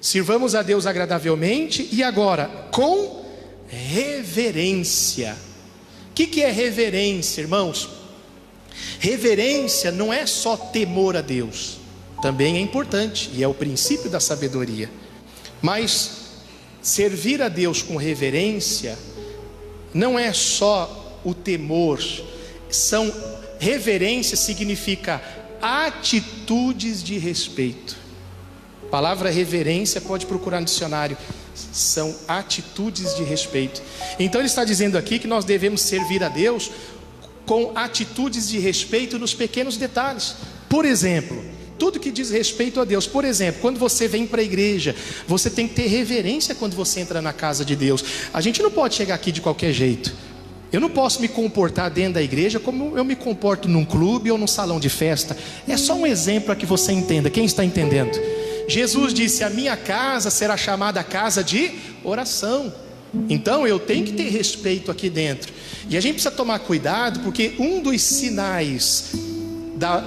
Sirvamos a Deus agradavelmente e agora com reverência. O que é reverência, irmãos? Reverência não é só temor a Deus, também é importante e é o princípio da sabedoria. Mas servir a Deus com reverência não é só o temor. Reverência significa atitudes de respeito. A palavra reverência pode procurar no dicionário. São atitudes de respeito. Então ele está dizendo aqui que nós devemos servir a Deus com atitudes de respeito nos pequenos detalhes. Por exemplo, tudo que diz respeito a Deus. Por exemplo, quando você vem para a igreja, você tem que ter reverência quando você entra na casa de Deus. A gente não pode chegar aqui de qualquer jeito. Eu não posso me comportar dentro da igreja como eu me comporto num clube ou num salão de festa. É só um exemplo para que você entenda. Quem está entendendo? Jesus disse: a minha casa será chamada casa de oração. Então eu tenho que ter respeito aqui dentro. E a gente precisa tomar cuidado, porque um dos sinais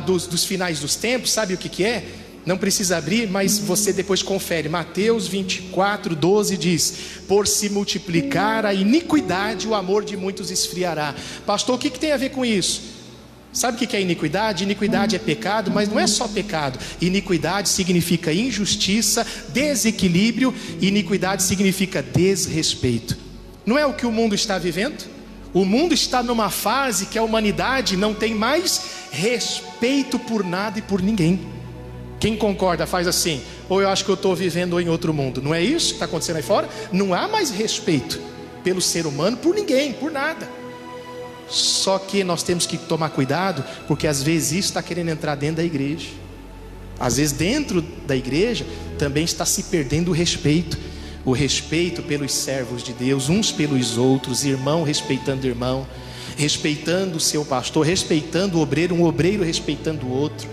dos finais dos tempos, sabe o que é? Não precisa abrir, mas você depois confere. Mateus 24, 12 diz: por se multiplicar a iniquidade, o amor de muitos esfriará. Pastor, o que tem a ver com isso? Sabe o que é iniquidade? Iniquidade é pecado, mas não é só pecado. Iniquidade significa injustiça, desequilíbrio. Iniquidade significa desrespeito. Não é o que o mundo está vivendo? O mundo está numa fase que a humanidade não tem mais respeito por nada e por ninguém. Quem concorda faz assim: ou eu acho que eu estou vivendo em outro mundo. Não é isso que está acontecendo aí fora? Não há mais respeito pelo ser humano, por ninguém, por nada. Só que nós temos que tomar cuidado, porque às vezes isso está querendo entrar dentro da igreja. Às vezes dentro da igreja também está se perdendo o respeito. O respeito pelos servos de Deus, uns pelos outros, irmão respeitando irmão, respeitando o seu pastor, respeitando o obreiro, um obreiro respeitando o outro.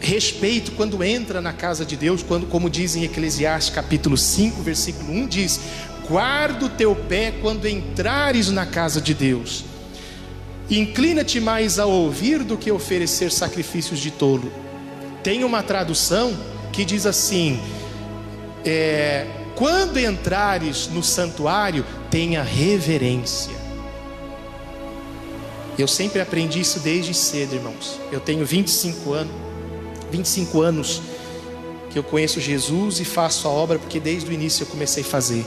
Respeito quando entra na casa de Deus, como diz em Eclesiastes capítulo 5, versículo 1, diz: guarda o teu pé quando entrares na casa de Deus. Inclina-te mais a ouvir do que oferecer sacrifícios de tolo. Tem uma tradução que diz assim: quando entrares no santuário, tenha reverência. Eu sempre aprendi isso desde cedo, irmãos. Eu tenho 25 anos que eu conheço Jesus e faço a obra, porque desde o início eu comecei a fazer.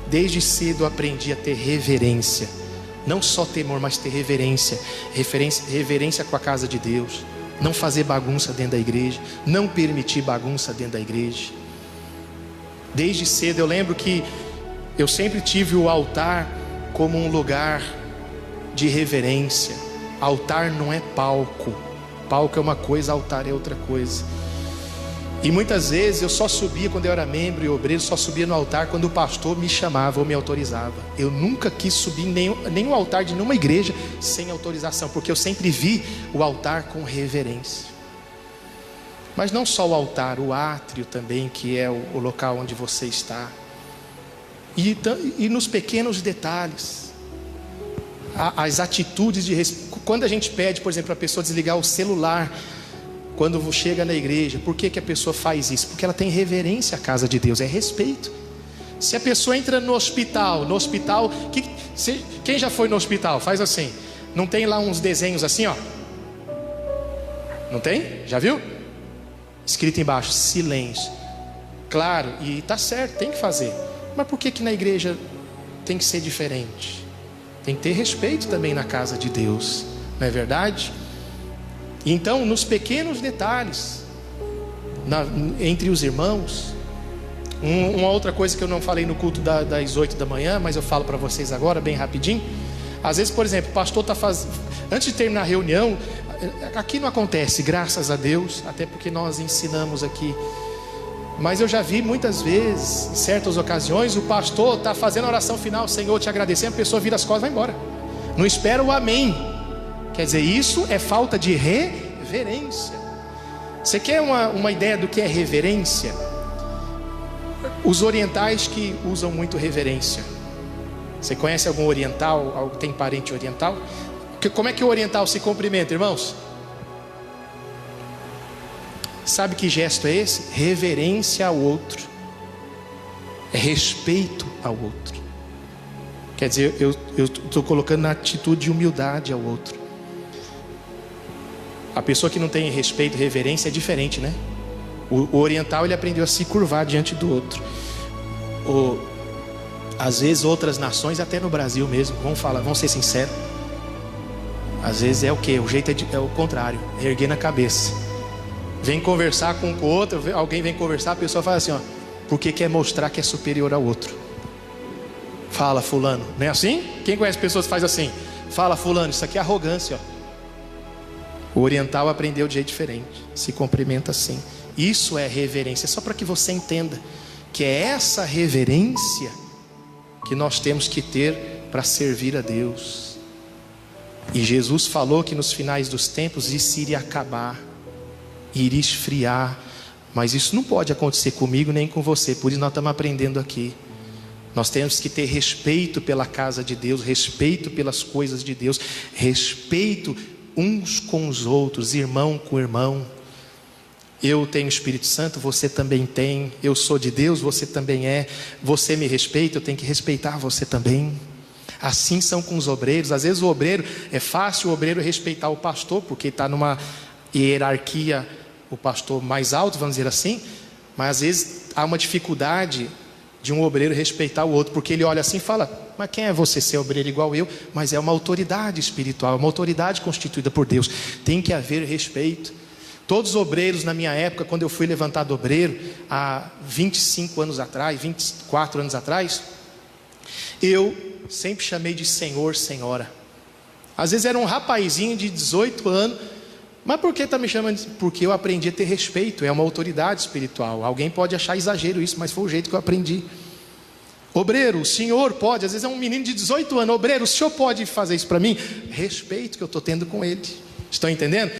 Desde cedo eu aprendi a ter reverência. Não só temor, mas ter reverência. Reverência com a casa de Deus. Não fazer bagunça dentro da igreja. Não permitir bagunça dentro da igreja. Desde cedo eu lembro que eu sempre tive o altar como um lugar de reverência. Altar não é palco. Palco é uma coisa, altar é outra coisa. E muitas vezes eu só subia, quando eu era membro e obreiro, só subia no altar quando o pastor me chamava ou me autorizava. Eu nunca quis subir em nenhum altar de nenhuma igreja sem autorização, porque eu sempre vi o altar com reverência. Mas não só o altar, o átrio também, que é o local onde você está. E nos pequenos detalhes, as atitudes de respeito. Quando a gente pede, por exemplo, a pessoa desligar o celular quando chega na igreja, por que a pessoa faz isso? Porque ela tem reverência à casa de Deus, é respeito. Se a pessoa entra no hospital, quem já foi no hospital? Faz assim, não tem lá uns desenhos assim, ó? Não tem? Já viu? Escrito embaixo, silêncio. Claro, e tá certo, tem que fazer. Mas por que na igreja tem que ser diferente? Tem que ter respeito também na casa de Deus, não é verdade? Então, nos pequenos detalhes, entre os irmãos. Uma outra coisa que eu não falei no culto das 8 da manhã, mas eu falo para vocês agora, bem rapidinho. Às vezes, por exemplo, o pastor está fazendo, antes de terminar a reunião, aqui não acontece, graças a Deus, até porque nós ensinamos aqui. Mas eu já vi muitas vezes, em certas ocasiões, o pastor está fazendo a oração final: Senhor, te agradecendo, a pessoa vira as costas e vai embora. Não espera o amém. Quer dizer, isso é falta de reverência. Você quer uma ideia do que é reverência? Os orientais que usam muito reverência. Você conhece algum oriental? Tem parente oriental? Como é que o oriental se cumprimenta, irmãos? Sabe que gesto é esse? Reverência ao outro. é respeito ao outro. Quer dizer, eu estou colocando na atitude de humildade ao outro. A pessoa que não tem respeito e reverência é diferente, né? O oriental, ele aprendeu a se curvar diante do outro. Às vezes outras nações, até no Brasil mesmo, vamos ser sinceros, às vezes é o quê? O jeito é o contrário, é erguer na cabeça. Vem conversar com o outro, alguém vem conversar, a pessoa fala assim, ó, porque quer mostrar que é superior ao outro. Fala fulano, não é assim? Quem conhece pessoas que faz assim? Fala fulano, isso aqui é arrogância, ó. O oriental aprendeu de jeito diferente, se cumprimenta assim. Isso é reverência, só para que você entenda que é essa reverência que nós temos que ter para servir a Deus. E Jesus falou que nos finais dos tempos isso iria acabar, iria esfriar, mas isso não pode acontecer comigo nem com você, por isso nós estamos aprendendo aqui. Nós temos que ter respeito pela casa de Deus, respeito pelas coisas de Deus, respeito uns com os outros, irmão com irmão. Eu tenho o Espírito Santo, você também tem. Eu sou de Deus, você também é. Você me respeita, eu tenho que respeitar você também. Assim são com os obreiros. Às vezes o obreiro, é fácil o obreiro respeitar o pastor, porque está numa hierarquia, o pastor mais alto, vamos dizer assim. Mas às vezes há uma dificuldade de um obreiro respeitar o outro, porque ele olha assim e fala, mas quem é você ser obreiro igual eu? Mas é uma autoridade espiritual, uma autoridade constituída por Deus. Tem que haver respeito. Todos os obreiros na minha época, quando eu fui levantado obreiro, há 25 anos atrás, 24 anos atrás, eu sempre chamei de senhor, senhora. Às vezes era um rapazinho de 18 anos, mas por que está me chamando? Porque eu aprendi a ter respeito, é uma autoridade espiritual. Alguém pode achar exagero isso, mas foi o jeito que eu aprendi. Obreiro, o senhor pode, às vezes é um menino de 18 anos, obreiro, o senhor pode fazer isso para mim? Respeito que eu estou tendo com ele. Estão entendendo?